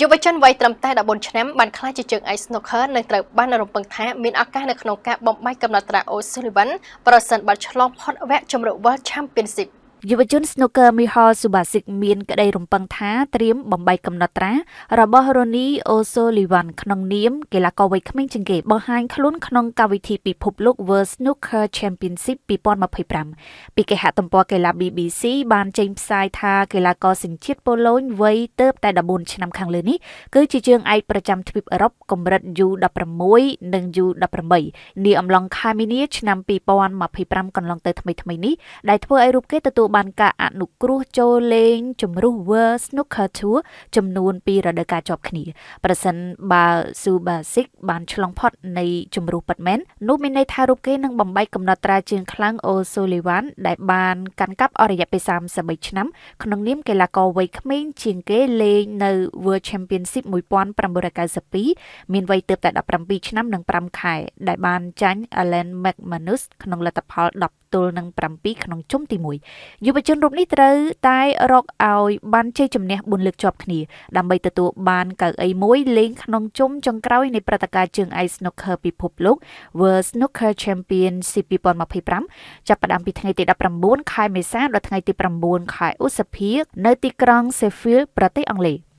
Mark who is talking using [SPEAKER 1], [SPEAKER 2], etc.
[SPEAKER 1] យុវជនវ័យត្រឹមតែ14ឆ្នាំបានក្លាយជាជើងឯក Snooker នៅត្រូវបានរំពឹងថាមានឱកាសនៅក្នុងការបំបីកំណត់ត្រា O'Sullivan ប្រសិនបើឆ្លងផុតវគ្គជម្រុះ World Championship
[SPEAKER 2] យុវជន Snooker Michal Subasic មានក្តីរំពឹងថាត្រៀមបំបីកំណត់ត្រារបស់ Ronnie O'Sullivan ក្នុងនាមកីឡាករវ័យក្មេងជាងគេបង្ហាញខ្លួនក្នុងកម្មវិធីពិភពលោក World Snooker Championship 2025 ពីគេហទំព័រកីឡា BBC បានចេញផ្សាយថាកីឡាករសញ្ជាតិប៉ូឡូញវ័យទើបតែ14ឆ្នាំខាងលើនេះគឺជាជើងឯកប្រចាំទ្វីបអឺរ៉ុបកម្រិត U16 និង U18 នាអំឡុងខែមីនាឆ្នាំ2025កន្លងទៅថ្មីៗនេះដែលធ្វើឲ្យរូបគេទទួលបានការអនុគ្រោះចូលលេងជម្រុះ World Snooker Tour ចំនួន2រដូវកាលជាប់គ្នាប្រសិនបើ Subasic បានឆ្លងផុតនៃជម្រុះពិតមែននោះមានន័យថារូបគេនឹងបំបីកំណត់ត្រាជើងខ្លាំង O'Sullivan ដែលបានកាន់កាប់អស់រយៈពេល33ឆ្នាំក្នុងនាមកីឡាករវ័យក្មេងជាងគេលេងនៅ World Championship 1992មានវ័យទើបតែ17ឆ្នាំនិង5ខែដែលបានចាញ់ Allan McManus ក្នុងលទ្ធផល10ទល់នឹង7ក្នុងជុំទី1យុវជនរូបនេះត្រូវតែរកឲ្យបានជ័យជំនះ4លើកជាប់គ្នាដើម្បីទទួលបានកៅអីមួយលេងក្នុងជុំចុងក្រោយនៃព្រឹត្តិការណ៍ជើងឯក Snooker ពិភពលោក World Snooker Championship 2025ចាប់ផ្ដើមពីថ្ងៃទី19ខែមេសាដល់ថ្ងៃទី9ខែឧសភានៅទីក្រុង Sheffield ប្រទេសអង់គ្លេស